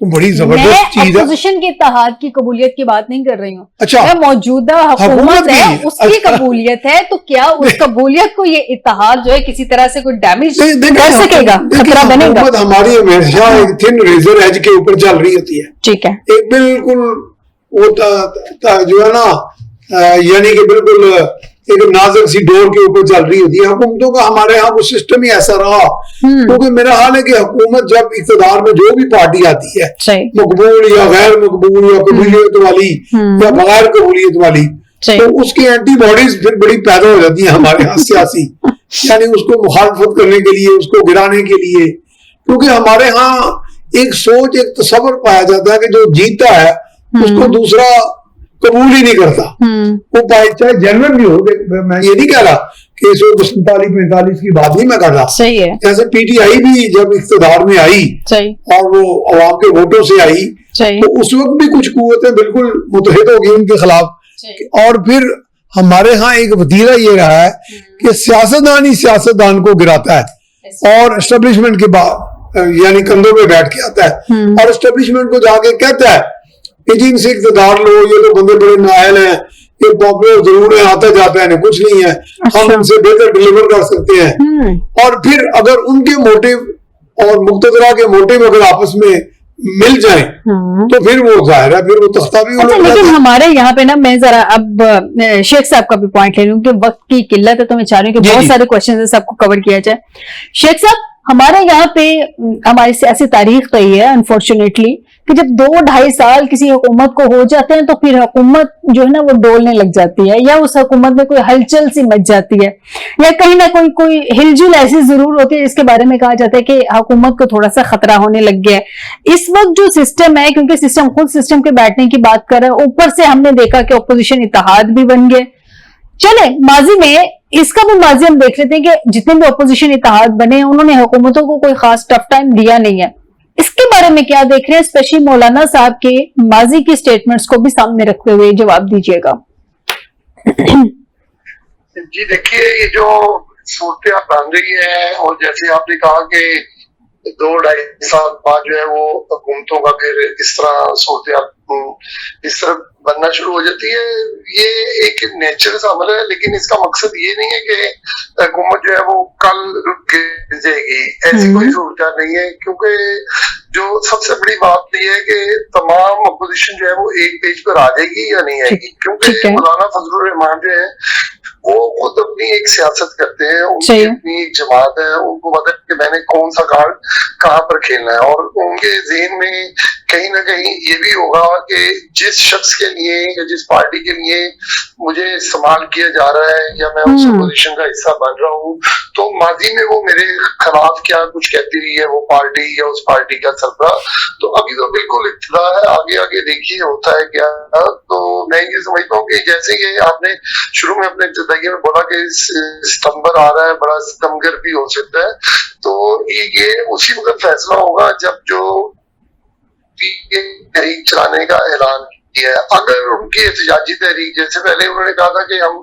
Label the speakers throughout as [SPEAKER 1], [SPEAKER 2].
[SPEAKER 1] تو بڑی زبردست چیز ہے.
[SPEAKER 2] اپوزیشن کے اتحاد کی قبولیت کی بات نہیں کر رہی ہوں,
[SPEAKER 1] اچھا
[SPEAKER 2] میں موجودہ حکومت ہے اس کی قبولیت ہے, تو کیا اس قبولیت کو یہ اتحاد جو ہے کسی طرح سے کوئی ڈیمیج کر سکے گا, خطرہ بنے گا؟
[SPEAKER 1] حکومت ہماری ہمیشہ ایک تھن ریزر ایج کے اوپر چل رہی ہوتی ہے.
[SPEAKER 2] ٹھیک ہے,
[SPEAKER 1] ایک بالکل وہ جو ہے نا یعنی کہ بالکل ایک نازک سی ڈور کے اوپر چل رہی ہوتی ہے. حکومتوں کا ہمارے ہاں وہ سسٹم ہی ایسا رہا, کیونکہ میرا حال ہے کہ حکومت جب اقتدار میں جو بھی پارٹی آتی ہے, مقبول یا غیر مقبول یا قبولیت والی یا بغیر قبولیت والی, تو اس کی اینٹی باڈیز پھر بڑی پیدا ہو جاتی ہیں ہمارے ہاں سیاسی, یعنی اس کو مخالفت کرنے کے لیے, اس کو گرانے کے لیے. کیونکہ ہمارے ہاں ایک سوچ, ایک تصور پایا جاتا ہے کہ جو جیتا ہے اس کو دوسرا قبول ہی نہیں کرتا, وہ چاہے جنرل بھی ہو. میں یہ نہیں کہہ رہا کہ 147-45 کی بات نہیں میں کر رہا,
[SPEAKER 2] صحیح ہے.
[SPEAKER 1] جیسے پی ٹی آئی بھی جب اقتدار میں آئی اور وہ عوام کے ووٹوں سے آئی, تو اس وقت بھی کچھ قوتیں بالکل متحد ہو گئی ان کے خلاف. اور پھر ہمارے ہاں ایک وتیرہ یہ رہا ہے کہ سیاستدان ہی سیاستدان کو گراتا ہے اور اسٹیبلشمنٹ کے بعد یعنی کندھوں پہ بیٹھ کے آتا ہے اور اسٹیبلشمنٹ کو جا کے کہتا ہے کہ جی ان سے اقتدار لو, یہ تو بندے بڑے نائل ہیں, یہ پاپولر ضرور ہے, آتا جاتا ہے, کچھ نہیں ہے, ہم ان سے بہتر ڈلیور کر سکتے ہیں. اور پھر اگر ان کے موٹیو اور مقتدرہ کے موٹیو اگر آپس میں مل جائیں تو پھر وہ ظاہر ہے پھر وہ تختہ بھی.
[SPEAKER 2] لیکن ہمارے یہاں پہ نا میں ذرا اب شیخ صاحب کا بھی پوائنٹ لے لوں کہ وقت کی قلت ہے, تو میں چاہ رہی ہوں کہ بہت سارے کوشچن ہیں سب کو کور کیا جائے. شیخ صاحب, ہمارے یہاں پہ ہماری سیاسی تاریخ کا یہ ہے انفارچونیٹلی کہ جب 2-2.5 سال کسی حکومت کو ہو جاتے ہیں تو پھر حکومت جو ہے نا وہ ڈولنے لگ جاتی ہے, یا اس حکومت میں کوئی ہلچل سی مچ جاتی ہے, یا کہیں نہ کوئی ہلجل ایسی ضرور ہوتی ہے جس کے بارے میں کہا جاتا ہے کہ حکومت کو تھوڑا سا خطرہ ہونے لگ گیا ہے. اس وقت جو سسٹم ہے, کیونکہ سسٹم خود سسٹم کے بیٹھنے کی بات کر رہا ہے, اوپر سے ہم نے دیکھا کہ اپوزیشن اتحاد بھی بن گئے. چلے ماضی میں اس کا بھی ماضی ہم دیکھ لیتے ہیں کہ جتنے بھی اپوزیشن اتحاد بنے انہوں نے حکومتوں کو کوئی خاص ٹف ٹائم دیا نہیں ہے. اس کے بارے میں کیا دیکھ رہے ہیں, اسپیشلی مولانا صاحب کے ماضی کی سٹیٹمنٹس کو بھی سامنے رکھتے ہوئے جواب دیجیے گا.
[SPEAKER 3] جی دیکھیے, یہ جو صورتحال بن رہی ہے اور جیسے آپ نے کہا کہ 2-2.5 سال بعد جو ہے وہ حکومتوں کا پھر اس طرح صورتحال اس طرح بننا شروع ہو جاتی ہے, یہ ایک نیچر کا عمل ہے. لیکن اس کا مقصد یہ نہیں ہے کہ حکومت جو ہے وہ کل گر جائے گی, ایسی کوئی صورتحال نہیں ہے. کیونکہ جو سب سے بڑی بات یہ ہے کہ تمام اپوزیشن جو ہے وہ ایک پیج پر آ جائے گی یا نہیں آئے گی. کیونکہ مولانا فضل الرحمان جو ہے وہ خود اپنی ایک سیاست کرتے ہیں, ان کی اپنی ایک جماعت ہے, ان کو پتا ہے کہ میں نے کون سا کارڈ کہاں پر کھیلنا ہے. اور ان کے ذہن میں کہیں نہ کہیں یہ بھی ہوگا کہ جس شخص کے لیے یا جس پارٹی کے لیے مجھے استعمال کیا جا رہا ہے یا میں اس اپوزیشن کا حصہ بن رہا ہوں, تو ماضی میں وہ میرے خلاف کیا کچھ کہتی رہی ہے وہ پارٹی یا اس پارٹی کا سربراہ. تو ابھی تو بالکل ابتدا ہے, آگے آگے دیکھیے ہوتا ہے کیا. تو میں یہ سمجھتا ہوں کہ جیسے کہ آپ نے شروع میں اپنے ابتدائی میں بولا کہ ستمبر آ رہا ہے, بڑا ستمگر بھی ہو سکتا ہے, تو یہ اسی وقت فیصلہ ہوگا جب جو تحریک چلانے کا اعلان کیا ہے. اگر ان کی احتجاجی تحریک, جیسے پہلے انہوں نے کہا تھا کہ ہم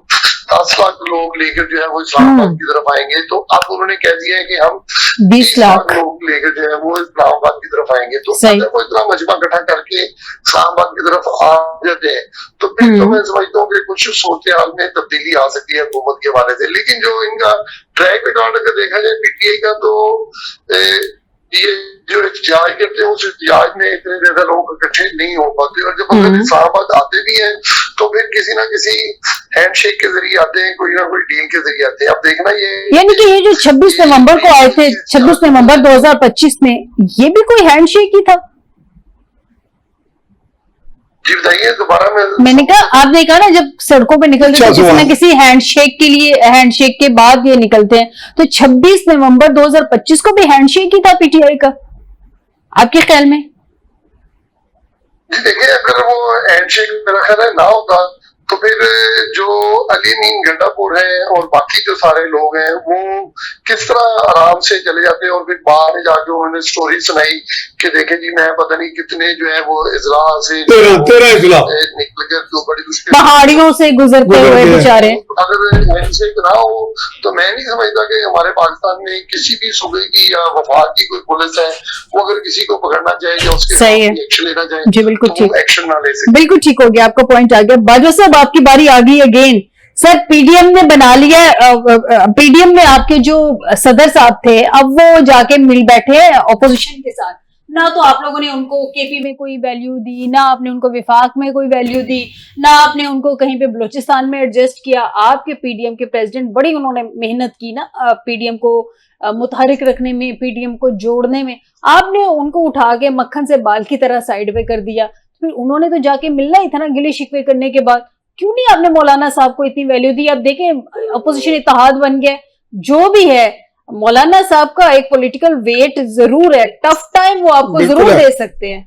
[SPEAKER 3] 10 لاکھ لوگ لے کر جو ہے وہ اسلام آباد کی طرف آئیں گے, تو اب انہوں نے کہہ دیا ہے کہ ہم
[SPEAKER 2] 20 لاکھ
[SPEAKER 3] لوگ لے کر جو ہے وہ اسلام آباد کی طرف آئیں گے. تو اگر وہ اتنا مجمع اکٹھا کر کے اسلام آباد کی طرف آ جاتے ہیں تو پھر تو میں سمجھتا ہوں کہ کچھ صورتحال میں تبدیلی آ سکتی ہے حکومت کے حوالے سے. لیکن جو ان کا ٹریک ریکارڈ اگر دیکھا جائے پی ٹی آئی کا, تو یہ جو احتجاج کرتے ہیں اس احتجاج میں اتنے زیادہ لوگ اکٹھے نہیں ہو پاتے, اور جب اگر اسلام آباد آتے بھی ہیں تو پھر کسی نہ کسی ہینڈ شیک کے ذریعے آتے ہیں, کوئی نہ کوئی ڈیل کے ذریعے آتے ہیں. اب دیکھنا یہ
[SPEAKER 2] یعنی کہ یہ جو 26 نومبر کو آئے تھے, 26 نومبر 2025 میں, یہ بھی کوئی ہینڈ شیک ہی تھا.
[SPEAKER 3] جی بتائیے دوبارہ.
[SPEAKER 2] میں نے کہا, آپ نے کہا نا جب سڑکوں پہ نکلتے ہیں کسی نہ کسی ہینڈ شیک کے لیے, ہینڈ شیک کے بعد یہ نکلتے ہیں, تو 26 نومبر 2025 کو بھی ہینڈ شیک ہی تھا پی ٹی آئی کا, آپ کے خیال میں؟
[SPEAKER 3] جی دیکھیں, اگر وہ ہینڈ شیک میرا خیال ہے نہ ہوتا
[SPEAKER 4] تو پھر جو علی امین گنڈاپور ہیں اور باقی جو سارے لوگ ہیں وہ کس طرح آرام سے چلے جاتے ہیں، اور پھر بعد میں جا کے انہوں نے سٹوری سنائی کہ دیکھیں جی میں پتہ نہیں کتنے جو ہے وہ اضلاع سے
[SPEAKER 1] تیرہ اضلاع
[SPEAKER 4] نکل کر جو بڑی مشکل
[SPEAKER 2] پہاڑیوں سے گزرتے ہوئے بیچارے.
[SPEAKER 4] اگر ایسے نہ ہو تو میں نہیں سمجھتا کہ ہمارے پاکستان میں کسی بھی صوبے کی یا وفاق کی کوئی پولیس ہے وہ اگر کسی کو پکڑنا چاہے یا اس کے ایکشن لینا چاہے
[SPEAKER 2] جی بالکل ٹھیک،
[SPEAKER 4] ایکشن نہ لے سکتے.
[SPEAKER 2] بالکل ٹھیک ہو گیا، آپ کا پوائنٹ آ گیا. باجوہ صاحب آپ کی باری آ گئی اگین. سر پی ڈی ایم نے بنا لیا، پی ڈی ایم میں آپ کے جو صدر صاحب تھے اب وہ جا کے مل بیٹھے اپوزیشن کے ساتھ. نہ تو آپ لوگوں نے ان کو کے پی میں کوئی ویلیو دی، نہ آپ نے ان کو وفاق میں کوئی ویلیو دی، نہ آپ نے ان کو کہیں پہ بلوچستان میں ایڈجسٹ کیا. آپ کے پی ڈی ایم کے پریزیڈنٹ بڑی انہوں نے محنت کی نا پی ڈی ایم کو متحرک رکھنے میں، پی ڈی ایم کو جوڑنے میں. آپ نے ان کو اٹھا کے مکھن سے بال کی طرح سائیڈ پہ کر دیا. پھر انہوں نے تو جا کے ملنا ہی تھا نا گلے شکوے کرنے کے بعد. کیوں نہیں آپ نے مولانا صاحب کو اتنی ویلیو دی؟ اب دیکھیں اپوزیشن اتحاد بن گیا. جو بھی ہے مولانا صاحب کا ایک پولیٹیکل ویٹ ضرور ہے، ٹف ٹائم وہ آپ کو ضرور دے سکتے ہیں.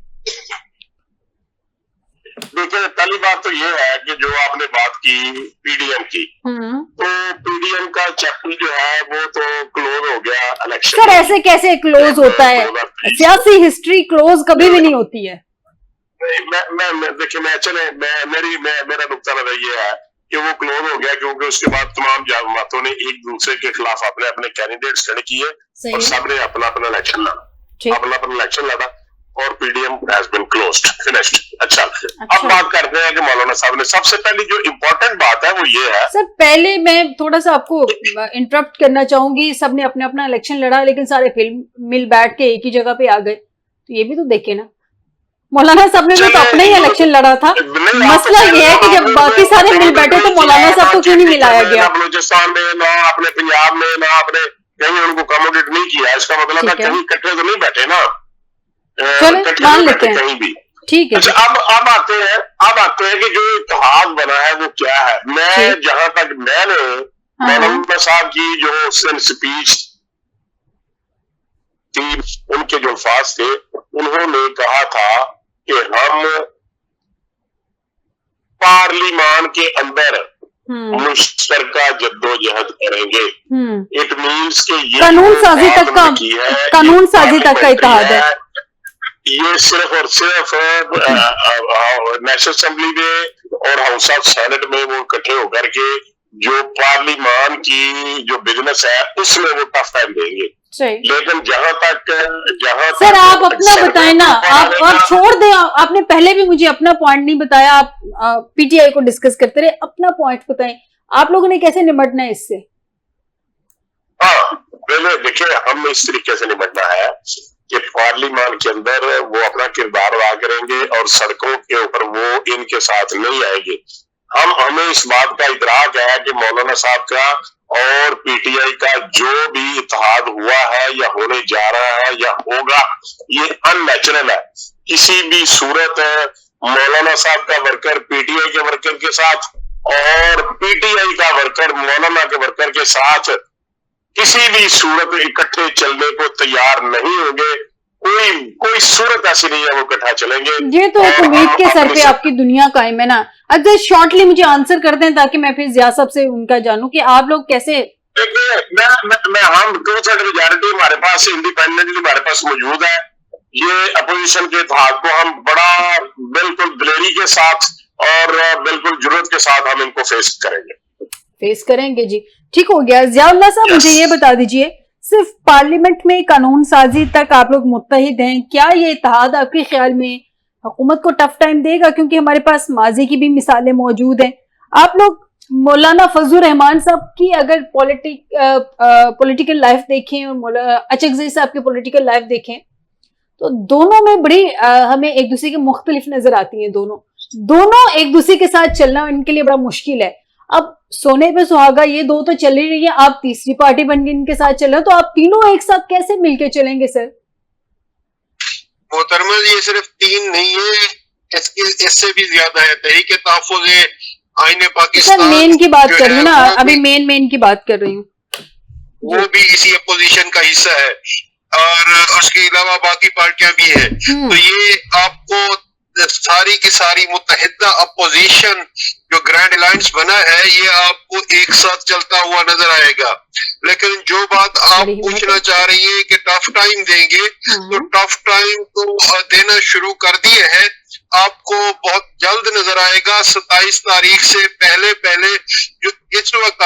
[SPEAKER 5] دیکھیں پہلی بات تو یہ ہے کہ جو آپ نے بات کی پی ڈی ایم کی، تو پی ڈی ایم کا چیپٹر جو ہے وہ تو کلوز ہو گیا الیکشن.
[SPEAKER 2] سر ایسے کیسے کلوز ہوتا ہے؟ سیاسی ہسٹری کلوز کبھی بھی نہیں ہوتی ہے.
[SPEAKER 5] دیکھیں میرا نقطہ نظر یہ ہے کہ وہ کلوز ہو گیا کیونکہ اس کے بعد تمام جماعتوں نے ایک دوسرے کے خلاف اپنے اپنے کینڈیڈیٹس کھڑے کیے اور سب نے اپنا اپنا الیکشن لڑا اور P D M has been closed finished. اچھا اب بات کرتے ہیں کہ مولانا صاحب نے سب سے پہلی جو امپورٹنٹ بات ہے وہ یہ ہے.
[SPEAKER 2] سر پہلے میں تھوڑا سا آپ کو انٹرپٹ کرنا چاہوں گی. سب نے اپنا اپنا الیکشن لڑا لیکن سارے مل بیٹھ کے ایک ہی جگہ پہ آ گئے. تو یہ بھی تو دیکھیں نا، مولانا صاحب نے تو اپنا ہی الیکشن لڑا تھا. مسئلہ یہ ہے کہ جب باقی سارے مل بیٹھے تو مولانا صاحب کو کیوں نہیں ملایا گیا؟
[SPEAKER 5] بلوچستان میں نہ اپنے پنجاب میں نہ اپنے کہیں ان کو اکوموڈیٹ نہیں کیا. اس کا مطلب ہے کہیں کٹھے تو نہیں بیٹھے نا،
[SPEAKER 2] مان لیتے ہیں
[SPEAKER 5] کہیں بھی.
[SPEAKER 2] ٹھیک ہے.
[SPEAKER 5] اب آتے ہیں کہ جو اتحاد بنا ہے وہ کیا ہے. میں جہاں تک میں نے مولانا صاحب کی جو اسپیچ تھی، ان کے جو الفاظ تھے، انہوں نے کہا تھا کہ ہم پارلیمان کے اندر مشترکہ جدوجہد کریں گے. اٹ مینس کہ یہ
[SPEAKER 2] قانون سازی تک کا اتحاد ہے.
[SPEAKER 5] یہ صرف اور صرف نیشنل اسمبلی میں اور ہاؤس آف سینٹ میں وہ اکٹھے ہو کر کے جو پارلیمان کی جو بزنس ہے اس میں وہ ٹف ٹائم دیں گے. لیکن جہاں تک
[SPEAKER 2] سر آپ اپنا بتائیں نا، آپ چھوڑ دیں. آپ نے پہلے بھی مجھے اپنا پوائنٹ نہیں بتایا، آپ پی ٹی آئی کو ڈسکس کرتے رہے. اپنا پوائنٹ بتائیں، آپ لوگوں نے کیسے نمٹنا ہے اس سے؟
[SPEAKER 5] پہلے دیکھیں ہم اس طریقے سے نمٹنا ہے کہ پارلیمان کے اندر وہ اپنا کردار ادا کریں گے اور سڑکوں کے اوپر وہ ان کے ساتھ نہیں آئیں گے. ہمیں اس بات کا ادراک ہے کہ مولانا صاحب کا اور پی ٹی آئی کا جو بھی اتحاد ہوا ہے یا ہونے جا رہا ہے یا ہوگا یہ ان نیچرل ہے. کسی بھی صورت مولانا صاحب کا ورکر پی ٹی آئی کے ورکر کے ساتھ اور پی ٹی آئی کا ورکر مولانا کے ورکر کے ساتھ کسی بھی صورت اکٹھے چلنے کو تیار نہیں ہوں گے. کوئی صورت ایسی نہیں ہے وہ اکٹھا چلیں گے.
[SPEAKER 2] یہ تو ایک امید کے سر پہ آپ کی دنیا قائم ہے نا. اگر شارٹلی مجھے آنسر کر دیں تاکہ میں پھر ضیاء صاحب سے ان کا جانوں کہ آپ لوگ کیسے.
[SPEAKER 5] ہم 2/3 میجارٹی ہمارے پاس انڈیپینڈنٹلی ہمارے پاس موجود ہے. یہ اپوزیشن کے اتحاد کو ہم بڑا بالکل دلیری کے ساتھ اور بالکل جرأت کے ساتھ ہم ان کو فیس کریں گے.
[SPEAKER 2] جی ٹھیک ہو گیا. ضیاء اللہ صاحب مجھے یہ بتا دیجئے، صرف پارلیمنٹ میں قانون سازی تک آپ لوگ متحد ہیں، کیا یہ اتحاد آپ کے خیال میں حکومت کو ٹف ٹائم دے گا؟ کیونکہ ہمارے پاس ماضی کی بھی مثالیں موجود ہیں. آپ لوگ مولانا فضل الرحمان صاحب کی اگر پولیٹیکل لائف دیکھیں اور اچکزئی صاحب کی پولیٹیکل لائف دیکھیں تو دونوں میں بڑی ہمیں ایک دوسرے کے مختلف نظر آتی ہیں. دونوں ایک دوسرے کے ساتھ چلنا ان کے لیے بڑا مشکل ہے. اب سونے پہ سہاگا یہ دو تو چل ہی رہی ہے، آپ تیسری پارٹی بن کے ان کے ساتھ چل رہے تو آپ تینوں ایک ساتھ کیسے مل کے چلیں گے سر؟
[SPEAKER 3] محترمہ یہ صرف 3 نہیں ہے، اس سے بھی زیادہ ہے. تحریک تحفظ آئین پاکستان
[SPEAKER 2] مین کی بات کر رہی ہوں نا، ابھی مین کی بات کر رہی ہوں،
[SPEAKER 3] وہ بھی اسی اپوزیشن کا حصہ ہے اور اس کے علاوہ باقی پارٹیاں بھی ہیں. تو یہ آپ کو ساری کی ساری متحدہ اپوزیشن جو گرینڈ الائنس بنا ہے یہ آپ کو ایک ساتھ چلتا ہوا نظر آئے گا. لیکن جو بات آپ پوچھنا چاہ رہی ہیں کہ ٹف ٹائم دیں گے, تو ٹف ٹائم تو دینا شروع کر دیے ہیں. آپ کو بہت جلد نظر آئے گا 27 تاریخ سے پہلے جو اس وقت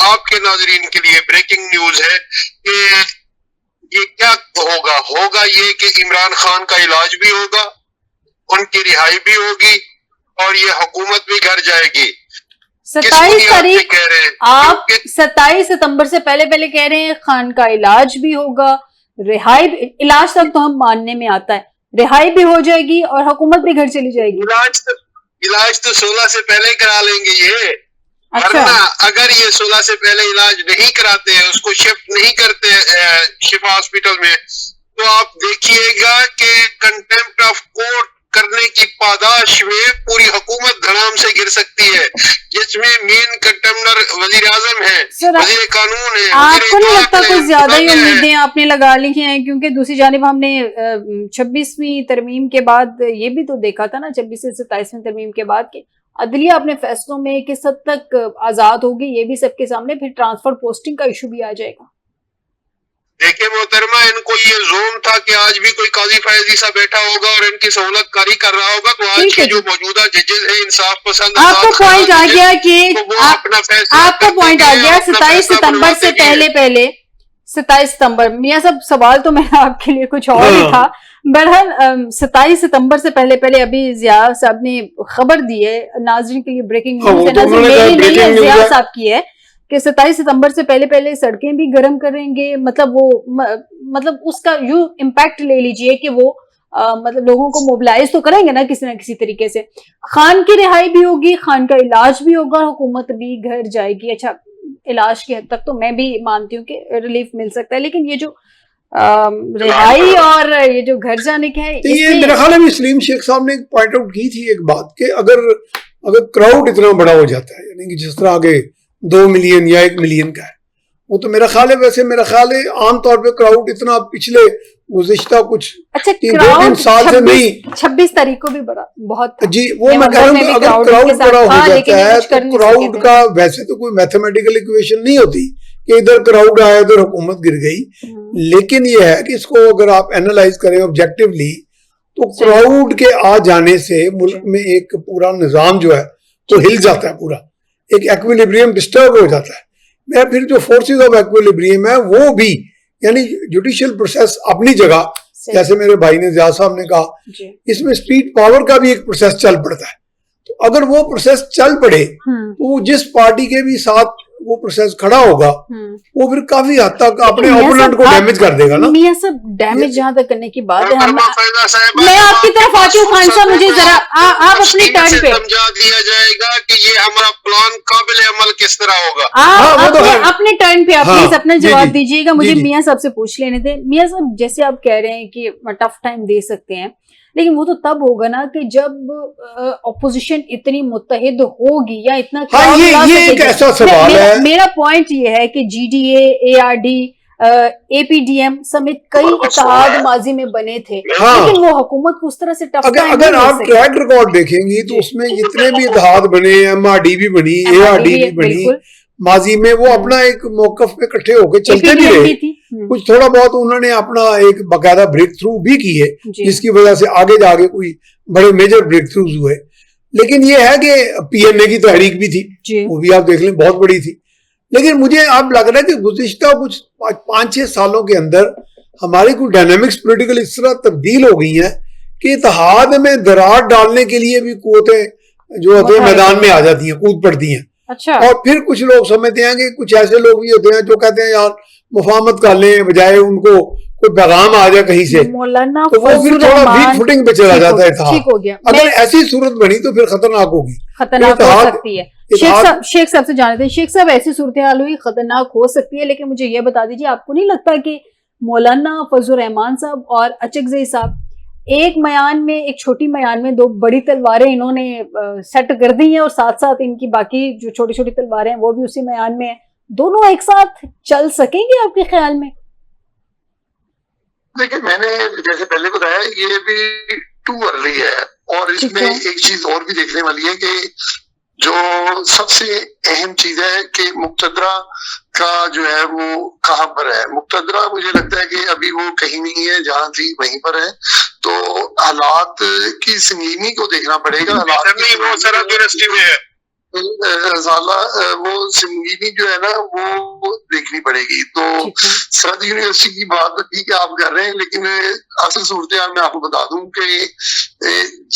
[SPEAKER 3] آپ کے ناظرین کے لیے بریکنگ نیوز ہے کہ یہ کیا ہوگا یہ کہ عمران خان کا علاج بھی ہوگا, ان کی رہائی بھی ہوگی اور یہ حکومت بھی گھر جائے گی.
[SPEAKER 2] 27 تاریخ آپ 27 ستمبر سے پہلے کہہ رہے ہیں خان کا علاج بھی ہوگا, رہائی علاج تک تو ہم ماننے میں آتا ہے, رہائی بھی ہو جائے گی اور حکومت بھی گھر چلی جائے گی.
[SPEAKER 3] علاج تو 16 سے پہلے کرا لیں گے یہ. ورنہ اگر یہ 16 سے پہلے علاج نہیں کراتے ہیں, اس کو شفٹ نہیں کرتے شفا ہاسپٹل میں, تو آپ دیکھیے گا کہ کنٹمپٹ آف کورٹ کرنے کی پاداش میں پوری حکومت دھڑام سے گر سکتی ہے, جس میں مین کنٹمنر وزیر اعظم ہے, وزیر قانون ہے.
[SPEAKER 2] آپ کو نہیں لگتا کچھ زیادہ ہی امیدیں آپ نے لگا لی ہیں؟ کیونکہ دوسری جانب ہم نے 26ویں ترمیم کے بعد یہ بھی تو دیکھا تھا نا, 26 سے 27ویں ترمیم کے بعد کہ عدلیہ اپنے فیصلوں میں کس حد تک آزاد ہوگی, یہ بھی سب کے سامنے. پھر ٹرانسفر پوسٹنگ کا ایشو بھی آ جائے گا.
[SPEAKER 3] دیکھیں محترمہ, ان کو یہ زوم تھا کہ آج بھی کوئی قاضی فیضی سا بیٹھا ہوگا اور ان کی سہولت کاری کر رہا ہوگا, تو آج کے جو موجودہ ججز ہیں انصاف پسند,
[SPEAKER 2] آپ کا پوائنٹ آ گیا کہ آپ کا پوائنٹ آ گیا 27 ستمبر سے پہلے 27 ستمبر. میاں صاحب سوال تو میرا آپ کے لیے کچھ اور ہی تھا. بہرحال 27 ستمبر سے پہلے ابھی ضیاء صاحب نے خبر دی ہے ناظرین کے لیے, بریکنگ نیوز ہے, میری نہیں ہے, ضیاء صاحب کی ہے کہ 27 ستمبر سے پہلے سڑکیں بھی گرم کریں گے. مطلب اس کا یوں امپیکٹ لے لیجئے کہ وہ مطلب لوگوں کو موبلائز تو کریں گے نا کسی نہ کسی طریقے سے. خان کی رہائی بھی ہوگی, خان کا علاج بھی ہوگا, حکومت بھی گھر جائے گی. اچھا, علاج کی حد تک تو میں بھی مانتی ہوں کہ ریلیف مل سکتا ہے, لیکن یہ جو رہائی اور یہ جو گھر جانے کا ہے,
[SPEAKER 1] یہ میرا خیال ہے سلیم شیخ صاحب نے پوائنٹ آؤٹ کی تھی ایک بات کہ اگر کراؤڈ اتنا بڑا ہو جاتا ہے, یعنی کہ جس طرح آگے 2 ملین یا 1 ملین کا ہے, وہ تو میرا خیال ہے, ویسے میرا خیال ہے عام طور پہ کراؤڈ اتنا پچھلے گزشتہ کچھ 2-3 سال سے نہیں,
[SPEAKER 2] 26 تاریخ کو بھی بڑا بہت
[SPEAKER 1] جی وہ میں کہہ رہا ہوں کہ اگر کراؤڈ بڑا ہو جاتا ہے تو کراؤڈ کا ویسے تو کوئی میتھمیٹیکل ایکویشن نہیں ہوتی کہ ادھر کراؤڈ آیا ادھر حکومت گر گئی, لیکن یہ ہے کہ اس کو اگر آپ اینالائز کریں آبجیکٹیولی تو کراؤڈ کے آ جانے سے ملک میں ایک پورا نظام جو ہے وہ ہل جاتا ہے, پورا ایک ایکویلیبریم ڈسٹرب ہو جاتا ہے. میں پھر جو فورسز آف ایکویلیبریم ہے وہ بھی, یعنی جوڈیشل پروسیس اپنی جگہ, جیسے میرے بھائی نے ضیاء صاحب نے کہا, اس میں اسٹریٹ پاور کا بھی ایک پروسیس چل پڑتا ہے. تو اگر وہ پروسیس چل پڑے تو جس پارٹی کے بھی ساتھ وہ پروسیس کھڑا ہوگا وہ پھر کافی حد تک اپنے اوپوننٹ کو ڈیمیج کر دے گا نا.
[SPEAKER 2] میاں صاحب ڈیمیج جہاں تک کرنے کی بات ہے, میں آپ کی طرف آتی ہوں. خان صاحب مجھے ذرا آپ اپنے ٹرن پہ
[SPEAKER 3] سمجھا دیا جائے گا کہ یہ ہمارا پلان قابل عمل کس طرح ہوگا.
[SPEAKER 2] آپ اپنے ٹرن پہ آپ پلیز اپنا جواب دیجیے گا. مجھے میاں صاحب سے پوچھ لینے دیں. میاں صاحب جیسے آپ کہہ رہے ہیں کہ ٹف ٹائم دے سکتے ہیں, لیکن وہ تو تب ہوگا نا کہ جب اپوزیشن اتنی متحد ہوگی یا اتنا.
[SPEAKER 1] یہ ایک ایسا سوال ہے.
[SPEAKER 2] میرا پوائنٹ یہ ہے کہ G D A R D A P D M سمیت کئی اتحاد ماضی میں بنے تھے, لیکن وہ حکومت کو اس طرح سے ٹف ٹائم
[SPEAKER 1] اگر آپ ٹریک ریکارڈ دیکھیں گی تو اس میں جتنے بھی اتحاد بنے, ایم آر ڈی بھی بنی, اے آر ڈی بھی بنی, ماضی میں وہ اپنا ایک موقف پہ اکٹھے ہو کے چلتے بھی رہے. کچھ تھوڑا بہت انہوں نے اپنا ایک باقاعدہ بریک تھرو بھی کی ہے, جس کی وجہ سے آگے جا کے کوئی بڑے میجر بریک تھروز ہوئے. لیکن یہ ہے کہ پی این اے کی تحریک بھی تھی, وہ بھی آپ دیکھ لیں بہت بڑی تھی. لیکن مجھے اب لگ رہا ہے کہ گزشتہ کچھ 5-6 سالوں کے اندر ہماری کوئی ڈائنامکس پولیٹیکل اس طرح تبدیل ہو گئی ہیں کہ اتحاد میں دراڑ ڈالنے کے لیے بھی قوتیں جو ہوتے ہیں میدان میں آ جاتی ہیں, کود پڑتی ہیں. اور پھر کچھ لوگ سمجھتے ہیں کہ کچھ ایسے لوگ بھی ہوتے ہیں جو کہتے ہیں یار مفاہمت کر لیں, بجائے ان کو کوئی پیغام آ جائے کہیں سے, تو وہ پھر تھوڑا ویک فوٹنگ پہ چلا جاتا ہے اتحاد. اگر ایسی صورت بنی تو پھر خطرناک ہوگی,
[SPEAKER 2] خطرناک ہو سکتی ہے. شیخ صاحب سے جانتے ہیں. شیخ صاحب ایسی صورتحال ہوئی خطرناک ہو سکتی ہے, لیکن مجھے یہ بتا دیجیے آپ کو نہیں لگتا کہ مولانا فضل الرحمان صاحب اور اچکزئی صاحب ایک میان میں, ایک چھوٹی میان میں 2 بڑی تلواریں انہوں نے سیٹ کر دی ہیں, اور ساتھ ساتھ ان کی باقی جو چھوٹی چھوٹی تلواریں ہیں وہ بھی اسی میان میں ہیں, دونوں ایک ساتھ چل سکیں گے آپ کے خیال میں؟
[SPEAKER 4] دیکھیں میں نے جیسے پہلے بتایا یہ بھی ٹو ارلی ہے, اور اس میں ایک چیز اور بھی دیکھنے والی ہے کہ جو سب سے اہم چیز ہے کہ مقتدرہ کا جو ہے وہ کہاں پر ہے. مقتدرہ مجھے لگتا ہے کہ ابھی وہ کہیں نہیں ہے، جہاں تھی وہیں پر ہے. تو حالات کی سنگینی کو دیکھنا پڑے گا. وہ سنگینی جو ہے نا وہ دیکھنی پڑے گی. تو سرحد یونیورسٹی کی بات ٹھیک ہے آپ کر رہے ہیں، لیکن اصل صورتحال میں آپ کو بتا دوں کہ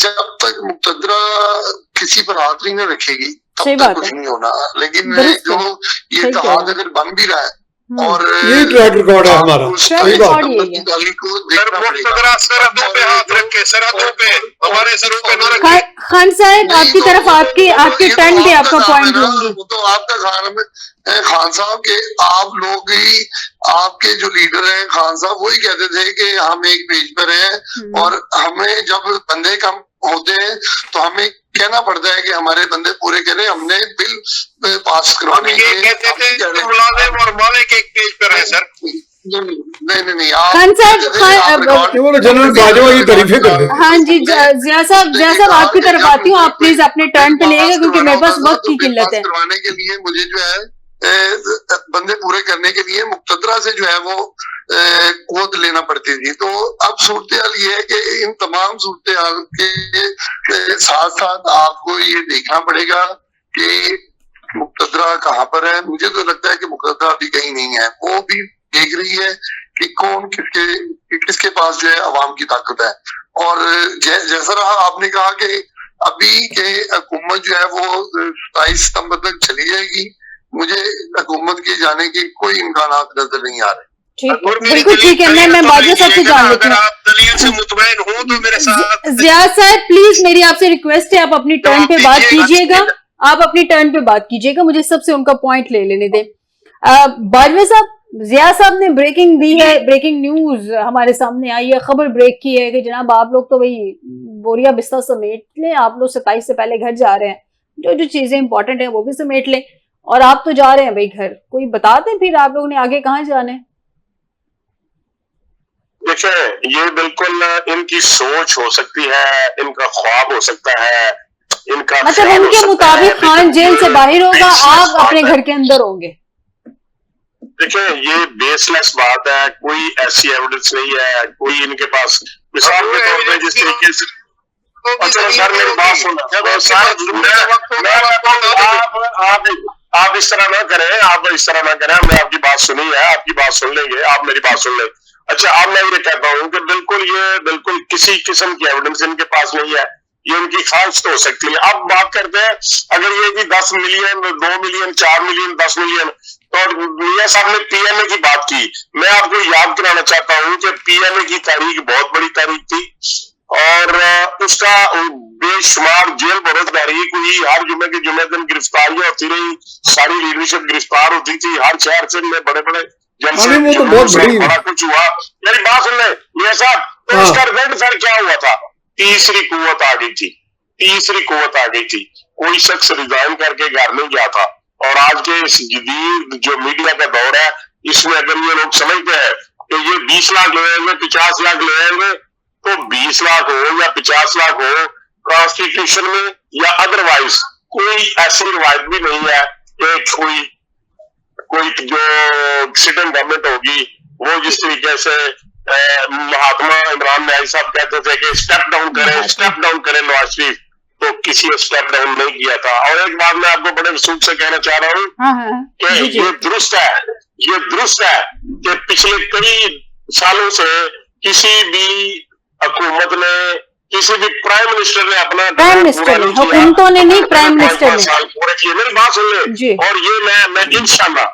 [SPEAKER 4] جب تک مقتدرہ کسی پر ہاتھ نہیں نہ رکھے گی تب تک کچھ نہیں ہونا. لیکن جو یہ اتحاد اگر بن بھی رہا ہے اور
[SPEAKER 1] یہ ٹریک ریکارڈ ہے ہمارا.
[SPEAKER 4] صحیح بات ہے.
[SPEAKER 2] خان صاحب آپ کی طرف آپ کے ٹرن پہ آپ کا پوائنٹ دوں گی.
[SPEAKER 4] وہ تو آپ کا خان صاحب کے آپ لوگ ہی، آپ کے جو لیڈر ہیں خان صاحب وہی کہتے تھے کہ ہم ایک پیج پر ہیں، اور ہمیں جب بندے کم ہوتے ہیں تو ہمیں کہنا پڑتا ہے کہ ہمارے بندے پورے کریں. ہم نے بل پاس کروانے کے لیے نہیں
[SPEAKER 2] خان صاحب
[SPEAKER 1] جنرل باجوہ کی تعریفیں کرتے ہیں.
[SPEAKER 2] ہاں جی ضیاء صاحب آپ کی طرف آتی ہوں. آپ پلیز اپنے ٹرن پہ لے گا کیونکہ میرے پاس وقت کی قلت ہے.
[SPEAKER 4] کروانے کے لیے مجھے جو ہے بندے پورے کرنے کے لیے مقتدرہ سے جو ہے وہ قوت لینا پڑتی تھی. تو اب صورتحال یہ ہے کہ ان تمام صورتحال کے ساتھ ساتھ آپ کو یہ دیکھنا پڑے گا کہ مقتدرہ کہاں پر ہے. مجھے تو لگتا ہے کہ مقتدرہ ابھی کہیں نہیں ہے. وہ بھی دیکھ رہی ہے کہ کون کس کے پاس جو ہے عوام کی طاقت ہے. اور جیسا رہا آپ نے کہا کہ ابھی کے حکومت جو ہے وہ 27 ستمبر تک چلی جائے گی. مجھے حکومت کے جانے کے کوئی امکانات نظر نہیں آ رہے.
[SPEAKER 2] بالکل ٹھیک ہے. میں باجوہ صاحب سے جان لیتی ہوں. ضیاء صاحب پلیز میری آپ سے ریکویسٹ ہے، آپ اپنی ٹرن پہ بات کیجیے گا. آپ اپنی ٹرن پہ بات کیجیے گا، مجھے سب سے ان کا پوائنٹ لے لینے دیں. باجوہ صاحب، ضیاء صاحب نے بریکنگ دی ہے، بریکنگ نیوز ہمارے سامنے آئی ہے، خبر بریک کی ہے کہ جناب آپ لوگ تو وہی بوریا بستہ سمیٹ لیں. آپ لوگ 27 سے پہلے گھر جا رہے ہیں، جو چیزیں امپورٹنٹ ہیں وہ بھی سمیٹ لیں، اور آپ تو جا رہے ہیں بھائی گھر. کوئی بتا دیں پھر آپ لوگوں نے آگے کہاں جانا ہے.
[SPEAKER 5] دیکھیں یہ بالکل ان کی سوچ ہو سکتی ہے، ان کا خواب ہو سکتا ہے، ان کا
[SPEAKER 2] مطلب ان کے مطابق خان جیل سے باہر ہوگا، آپ اپنے گھر کے اندر ہوں گے.
[SPEAKER 5] دیکھیں یہ بیس لیس بات ہے، کوئی ایسی ایویڈنس نہیں ہے. کوئی ان کے پاس مثال کے طور پہ جس طریقے سے سر میری بات آپ اس طرح نہ کریں، آپ اس طرح نہ کریں. ہم نے آپ کی بات سنی ہے، آپ کی بات سن لیں گے، آپ میری بات سن لیں. اچھا اب میں یہ کہتا ہوں کہ بالکل کسی قسم کی ایویڈنس ان کے پاس نہیں ہے. یہ ان کی خواہش تو ہو سکتی ہے. اب بات کرتے ہیں اگر یہ کہ 10 ملین 2 ملین 4 ملین 10 ملین، تو میاں صاحب نے پی ایم اے کی بات کی. میں آپ کو یاد کرانا چاہتا ہوں کہ پی ایم اے کی تاریخ بہت بڑی تاریخ تھی، اور اس کا بے شمار جیل بروزگاری ہوئی. ہر جمعے کے جمعے دن گرفتاریاں ہوتی رہی، ساری لیڈرشپ گرفتار ہوتی تھی. ہر شہر سے میں بڑے بڑے بڑا کچھ ہوا. میری بات سن لیں میاں صاحب، تو اس کا رزلٹ سر کیا ہوا تھا؟ تیسری قوت آ گئی تھی. تیسری قوت آ گئی تھی. کوئی شخص ریزائن کر کے گھر نہیں گیا تھا. اور آج کے اس جدید جو میڈیا کا دور ہے، اس میں اگر یہ لوگ سمجھتے ہیں کہ یہ 20 لاکھ لے آئیں گے 50 لاکھ لے آئیں گے، تو 20 لاکھ ہو یا 50 لاکھ ہو، کانسٹیٹیوشن میں یا ادروائز کوئی ایسی روایت بھی نہیں ہے کہ کوئی جو سٹنگ گورنمنٹ ہوگی وہ جس طریقے سے مہاتما عمران نیائی صاحب کہتے تھے کہ اسٹیپ ڈاؤن کرے نواز شریف، تو کسی نے اسٹیپ ڈاؤن نہیں کیا تھا. اور ایک بات میں آپ کو بڑے وصول سے کہنا چاہ رہا ہوں کہ یہ درست ہے کہ پچھلے کئی سالوں سے کسی بھی حکومت نے، کسی بھی پرائم منسٹر نے اپنا
[SPEAKER 2] حکومتوں نے نہیں، پرائم منسٹر نے
[SPEAKER 5] سال پورے کیے. میری بات سن لیں. اور یہ میں انشاءاللہ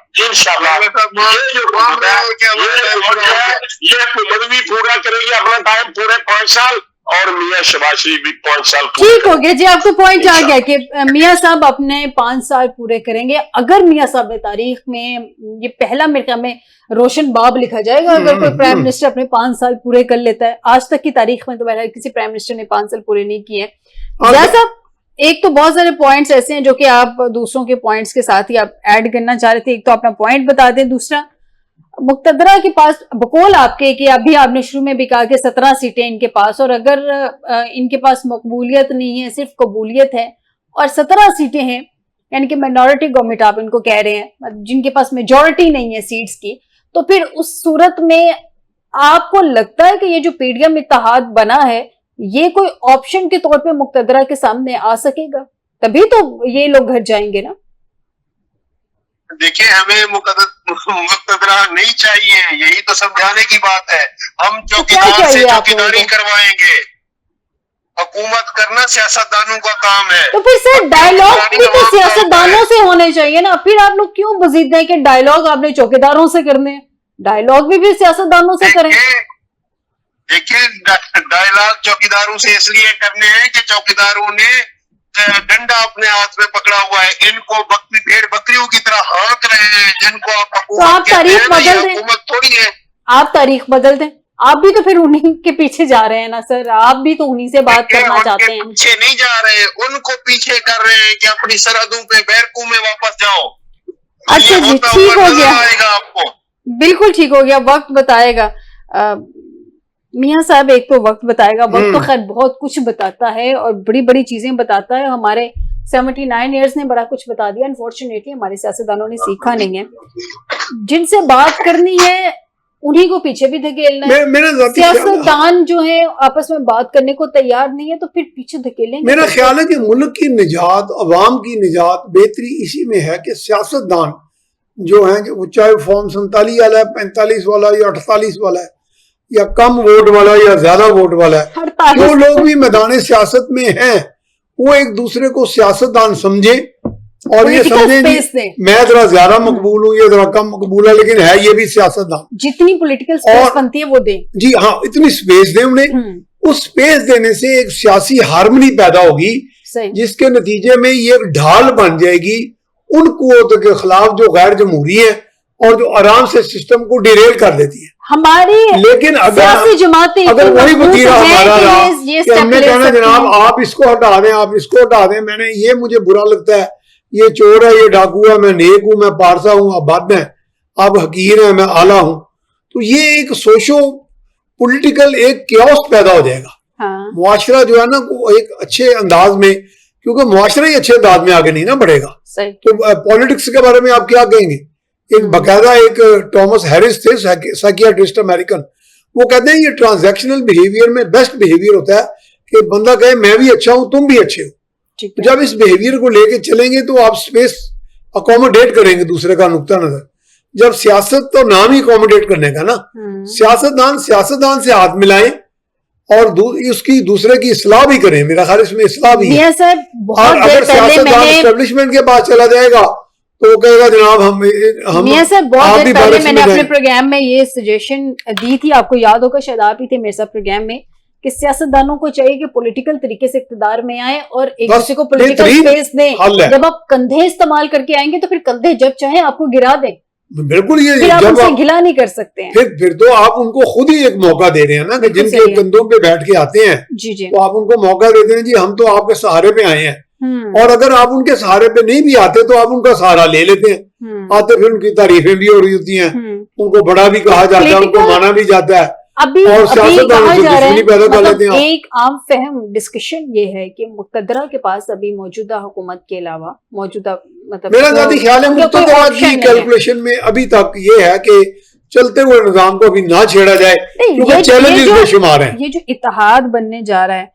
[SPEAKER 5] یہ حکومت بھی پورا کرے گی اپنا ٹائم، پورے 5 سال، اور میاں شہباز شریف بھی 5 سال.
[SPEAKER 2] ٹھیک ہو گیا جی، آپ کو پوائنٹ آ گیا کہ میاں صاحب اپنے 5 سال پورے کریں گے. اگر میاں صاحب نے تاریخ میں یہ پہلا میرے خیال میں روشن باب لکھا جائے گا اگر کوئی پرائم منسٹر اپنے 5 سال پورے کر لیتا ہے. آج تک کی تاریخ میں تو بہرحال کسی پرائم منسٹر نے 5 سال پورے نہیں کیے. ضیاء صاحب ایک تو بہت سارے پوائنٹس ایسے ہیں جو کہ آپ دوسروں کے پوائنٹس کے ساتھ ہی آپ ایڈ کرنا چاہ رہے تھے. ایک تو اپنا پوائنٹ بتا دیں، دوسرا مقتدرہ کے پاس بقول آپ کے کہ ابھی آپ نے شروع میں بھی کہا کہ 17 سیٹیں ان کے پاس، اور اگر ان کے پاس مقبولیت نہیں ہے صرف قبولیت ہے، اور 17 سیٹیں ہیں یعنی کہ مائنورٹی گورنمنٹ آپ ان کو کہہ رہے ہیں, جن کے پاس میجورٹی نہیں ہے سیٹس کی, تو پھر اس صورت میں آپ کو لگتا ہے کہ یہ جو پی ڈی ایم اتحاد بنا ہے یہ کوئی آپشن کے طور پہ مقتدرہ کے سامنے آ سکے گا؟ تبھی تو یہ لوگ گھر جائیں گے نا.
[SPEAKER 3] دیکھیں ہمیں مقتدرہ نہیں چاہیے, یہی تو سمجھانے کی بات ہے. ہم چوکیدار سے چوکیداری کروائیں گے. حکومت کرنا سیاستدانوں کا کام ہے.
[SPEAKER 2] تو پھر سر ڈائیلاگ بھی تو سیاستدانوں سے ہونے چاہیے نا, پھر آپ لوگ کیوں بزید ہیں کہ ڈائیلاگ آپ نے چوکیداروں سے کرنے ہیں؟ ڈائیلاگ بھی سیاستدانوں سے کریں.
[SPEAKER 3] دیکھیے ڈائیلاگ چوکیداروں سے اس لیے کرنے ہیں کہ چوکیداروں نے ڈنڈا اپنے ہاتھ میں پکڑا ہوا ہے, ان کو بھیڑ بکریوں کی طرح ہانک رہے ہیں, جن کو آپ حکومت
[SPEAKER 2] تاریخ بدل دیں.
[SPEAKER 3] حکومت تھوڑی ہے.
[SPEAKER 2] آپ تاریخ بدل دیں, آپ بھی تو پھر انہیں کے پیچھے جا رہے ہیں نا سر, آپ بھی تو انہیں سے بات کرنا چاہتے ہیں.
[SPEAKER 3] پیچھے نہیں جا رہے, ان کو پیچھے کر رہے ہیں کہ اپنی سرحدوں پہ بیرکوں میں واپس جاؤ.
[SPEAKER 2] اچھا جی, ٹھیک ہو گیا,
[SPEAKER 3] آپ کو
[SPEAKER 2] بالکل ٹھیک ہو گیا, وقت بتائے گا. میاں صاحب ایک تو وقت بتائے گا, وقت تو خیر بہت کچھ بتاتا ہے اور بڑی بڑی چیزیں بتاتا ہے. ہمارے 79 ایئرز نے بڑا کچھ بتا دیا, انفارچونیٹلی ہمارے سیاستدانوں نے سیکھا نہیں ہے. جن سے بات کرنی ہے انہیں کو پیچھے بھی دھکیلنا ہے. سیاستدان جو ہیں آپس میں بات کرنے کو تیار نہیں ہے تو پھر پیچھے دھکیلیں گے.
[SPEAKER 1] میرا خیال ہے کہ ملک کی نجات, عوام کی نجات, بہتری اسی میں ہے کہ سیاستدان جو ہیں, وہ چاہے فارم 47 والا ہے, 45 والا یا 48 والا ہے, یا کم ووٹ والا یا زیادہ ووٹ والا ہے, جو لوگ بھی میدان سیاست میں ہیں وہ ایک دوسرے کو سیاستدان سمجھیں اور یہ سمجھیں میں ذرا زیادہ مقبول ہوں, یہ ذرا کم مقبول ہے, لیکن ہے یہ بھی سیاستدان.
[SPEAKER 2] جتنی پولیٹیکل سپیس بنتی ہے وہ دیں.
[SPEAKER 1] جی ہاں, اتنی سپیس دیں انہیں. اس سپیس دینے سے ایک سیاسی ہارمنی پیدا ہوگی جس کے نتیجے میں یہ ایک ڈھال بن جائے گی ان قوتوں کے خلاف جو غیر جمہوری ہیں اور جو آرام سے سسٹم کو ڈیریل کر دیتی ہے.
[SPEAKER 2] ہماری
[SPEAKER 1] لیکن اگر وہی وطیرہ ہمارا رہا کہ ہم نے کہنا جناب آپ اس کو ہٹا دیں, آپ اس کو ہٹا دیں, میں نے یہ مجھے برا لگتا ہے, یہ چور ہے, یہ ڈاکو ہے, میں نیک ہوں, میں پارسا ہوں, آپ بد ہیں, آپ حقیر ہیں, میں اعلیٰ ہوں, تو یہ ایک سوشو پولیٹیکل ایک کیوس پیدا ہو جائے گا. معاشرہ جو ہے نا وہ ایک اچھے انداز میں, کیونکہ معاشرہ ہی اچھے انداز میں آگے نہیں نا بڑھے گا. تو پولیٹکس کے بارے میں آپ کیا کہیں گے؟ ایک باقاعدہ ایک ٹامس ہیرس تھے سائیکیاٹرسٹ امریکن, وہ کہتے ہیں یہ ٹرانزیکشنل بیہیویئر میں بیسٹ بیہیویئر ہوتا ہے کہ بندہ کہے میں بھی اچھا ہوں, تم بھی اچھے ہو. جب اس بیہیویئر کو لے کے چلیں گے تو آپ سپیس اکوموڈیٹ کریں گے دوسرے کا نقطہ نظر. جب سیاست تو نام ہی اکوموڈیٹ کرنے کا نا, سیاستدان سے ہاتھ ملائیں اور اس کی دوسرے کی اصلاح بھی کریں. میرا خیال اس میں اصلاح بھی ہے. اور اگر سیاستدان اسٹیبلشمنٹ کے پاس چلا جائے گا تو وہ کہے گا جناب ہم
[SPEAKER 2] میاں صاحب بہت دیر پہلے میں نے اپنے پروگرام میں یہ سجیشن دی تھی, آپ کو یاد ہوگا, شاید آپ ہی تھے میرے ساتھ پروگرام میں, کہ سیاستدانوں کو چاہیے کہ پولیٹیکل طریقے سے اقتدار میں آئیں اور ایک دوسرے کو پولیٹیکل اسپیس دیں. جب آپ کندھے استعمال کر کے آئیں گے تو پھر کندھے جب چاہیں آپ کو گرا دیں.
[SPEAKER 1] بالکل, یہ
[SPEAKER 2] آپ ان سے گلا نہیں کر سکتے ہیں.
[SPEAKER 1] پھر تو آپ ان کو خود ہی ایک موقع دے رہے ہیں نا, کہ جن کے کندھوں پہ بیٹھ کے آتے ہیں تو آپ ان کو موقع دیتے ہیں, جی ہم تو آپ کے سہارے پہ آئے ہیں. اور اگر آپ ان کے سہارے پہ نہیں بھی آتے تو آپ ان کا سہارا لے لیتے ہیں. آتے پھر ان کی تعریفیں بھی ہو رہی ہوتی ہیں, ان کو بڑا بھی کہا جاتا ہے, ان کو مانا بھی جاتا ہے, اور سیاستدانوں سے دشمنی پیدا کر لیتے ہیں.
[SPEAKER 2] ایک عام فہم ڈسکشن یہ ہے کہ مقتدرہ کے پاس ابھی موجودہ حکومت کے علاوہ موجودہ مطلب
[SPEAKER 1] میرا ذاتی خیال ہے مقتدرہ کی کیلکولیشن میں ابھی تک یہ ہے کہ چلتے ہوئے نظام کو ابھی نہ چھیڑا جائے, کیونکہ چیلنجز میں شمار ہیں.
[SPEAKER 2] یہ جو اتحاد بننے جا رہا ہے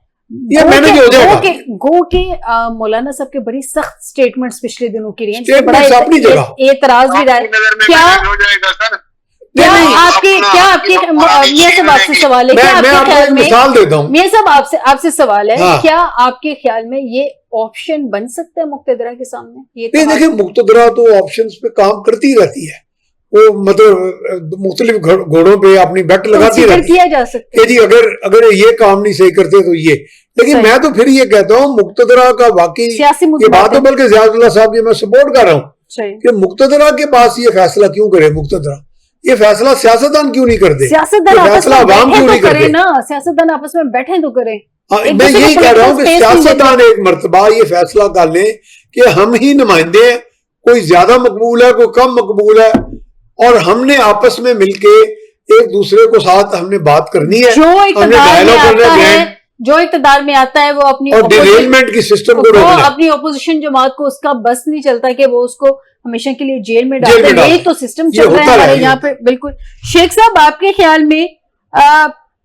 [SPEAKER 1] یہ میں نے جو
[SPEAKER 2] گو کے مولانا صاحب کے بڑی سخت سٹیٹمنٹس پچھلے دنوں کی رہی ہیں,
[SPEAKER 1] بڑا
[SPEAKER 2] اعتراض بھی رہا ہے. کیا آپ کے میاں صاحب آپ سے سوال ہے,
[SPEAKER 1] مثال دیتا ہوں
[SPEAKER 2] میاں صاحب آپ سے سوال ہے, کیا آپ کے خیال میں یہ آپشن بن سکتا ہے مقتدرہ کے سامنے؟ یہ
[SPEAKER 1] دیکھیں مقتدرہ تو آپشنز پہ کام کرتی رہتی ہے, وہ مطلب مختلف گھوڑوں پہ اپنی بیٹ لگاتی رہتی
[SPEAKER 2] کیا جا سکتا ہے.
[SPEAKER 1] جی اگر یہ کام نہیں صحیح کرتے تو یہ, لیکن میں تو پھر یہ کہتا ہوں مقتدرہ کا واقعی یہ بات تو بلکہ زیاد اللہ صاحب کی میں سپورٹ کر رہا ہوں کہ مقتدرہ کے پاس یہ فیصلہ کیوں کرے, مقتدرہ یہ فیصلہ سیاستدان کیوں نہیں کرتے, فیصلہ عوام کیوں نہیں کرتے,
[SPEAKER 2] سیاستدان آپس میں بیٹھیں تو کریں.
[SPEAKER 1] میں یہی کہہ رہا ہوں کہ سیاستدان ایک مرتبہ یہ فیصلہ کر لیں کہ ہم ہی نمائندے ہیں, کوئی زیادہ مقبول ہے کوئی کم مقبول ہے, اور ہم نے آپس میں مل کے ایک دوسرے کو ساتھ ہم نے بات کرنی ہے, ہم نے ڈائیلاگ کرنا ہے.
[SPEAKER 2] جو اقتدار میں آتا ہے وہ اپنی
[SPEAKER 1] اور ڈیریلمنٹ کی سسٹم کو
[SPEAKER 2] وہ
[SPEAKER 1] روکنا ہے۔
[SPEAKER 2] اپنی اپوزیشن جماعت کو اس کا بس نہیں چلتا کہ وہ اس کو ہمیشہ کے لیے جیل میں
[SPEAKER 1] جیل میں
[SPEAKER 2] ڈالتے ہیں، یہی
[SPEAKER 1] ڈالتے
[SPEAKER 2] تو سسٹم
[SPEAKER 1] یہ
[SPEAKER 2] چل رہا ہے
[SPEAKER 1] ہوتا رہا
[SPEAKER 2] ہمارے
[SPEAKER 1] ہے،
[SPEAKER 2] یہاں پہ۔ بالکل شیخ صاحب، آپ کے خیال میں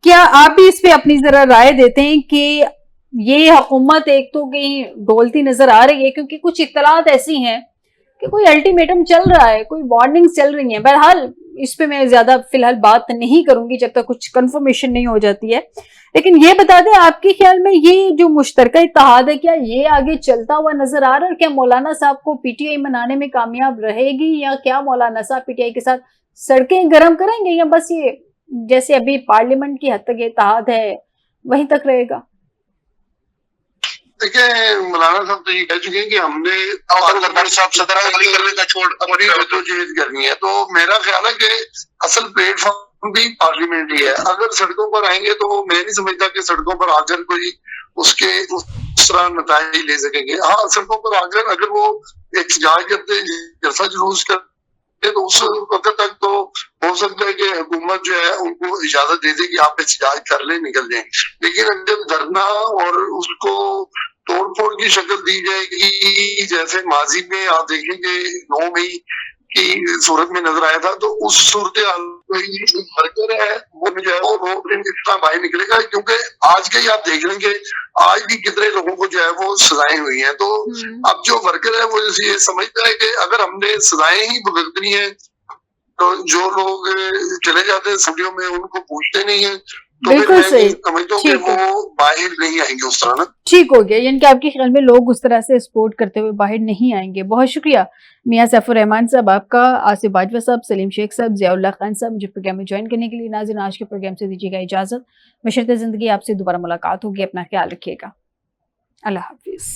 [SPEAKER 2] کیا آپ بھی اس پہ اپنی ذرا رائے دیتے ہیں کہ یہ حکومت ایک تو کہیں ڈولتی نظر آ رہی ہے، کیونکہ کچھ اطلاعات ایسی ہیں کہ کوئی الٹیمیٹم چل رہا ہے، کوئی وارننگ چل رہی ہیں، بہرحال اس پہ میں زیادہ فی الحال بات نہیں کروں گی جب تک کچھ کنفرمیشن نہیں ہو جاتی ہے، لیکن یہ بتا دیں آپ کے خیال میں یہ جو مشترکہ اتحاد ہے کیا یہ آگے چلتا ہوا نظر آ رہا ہے، اور کیا مولانا صاحب کو پی ٹی آئی منانے میں کامیاب رہے گی، یا کیا مولانا صاحب پی ٹی آئی کے ساتھ سڑکیں گرم کریں گے، یا بس یہ جیسے ابھی پارلیمنٹ کی حد تک یہ اتحاد ہے وہیں تک رہے گا؟
[SPEAKER 4] دیکھیں مولانا صاحب تو یہ کہہ چکے ہیں کہ ہم نے صاحب صدر کرنے کا چھوڑ اپنی جدوجہد کرنی ہے، تو میرا خیال ہے کہ اصل پلیٹ فارم بھی پارلیمنٹ ہی ہے۔ اگر سڑکوں پر آئیں گے تو میں نہیں سمجھتا کہ سڑکوں پر آ کر کوئی اس طرح نتائج لے سکیں گے۔ ہاں، سڑکوں پر آ کر اگر وہ احتجاج کرتے جیسا جلوس کرتے تو اس وقت تک تو ہو سکتا ہے کہ حکومت جو ہے ان کو اجازت دے دے کہ آپ احتجاج کر لیں، نکل جائیں، لیکن جب دھرنا اور اس کو توڑ پھوڑ کی شکل دی جائے گی جیسے ماضی میں آپ دیکھیں کہ 9 مئی کی صورت میں نظر آیا تھا، تو اس صورتحال ورکر ہے وہ جو ہے وہ روڈ پہ اس طرح باہر نکلے گا، کیونکہ آج کے ہی آپ دیکھ لیں گے آج بھی کتنے لوگوں کو جو ہے وہ سزائیں ہوئی ہیں۔ تو اب جو ورکر ہے وہ یہ سمجھتا ہے کہ اگر ہم نے سزائیں ہی بھگتنی ہیں تو جو لوگ چلے جاتے ہیں اسمبلیوں میں ان کو پوچھتے نہیں ہیں، تو پھر
[SPEAKER 2] بالکل
[SPEAKER 4] میں
[SPEAKER 2] صحیح،
[SPEAKER 4] سمجھتا ہوں کہ
[SPEAKER 2] ٹھیک ہے،
[SPEAKER 4] وہ باہر نہیں آئیں گے اس طرح نا۔
[SPEAKER 2] ٹھیک ہو گیا، یعنی کہ آپ کے خیال میں لوگ اس طرح سے سپورٹ کرتے ہوئے باہر نہیں آئیں گے۔ بہت شکریہ میاں سیف الرحمان صاحب آپ کا، آصف باجوہ صاحب، سلیم شیخ صاحب، ضیاء اللہ خان صاحب، مجھے پروگرام میں جوائن کرنے کے لیے۔ ناظرین، آج کے پروگرام سے دیجیے گا اجازت، بشرط زندگی آپ سے دوبارہ ملاقات ہوگی، اپنا خیال رکھیے گا، اللہ حافظ۔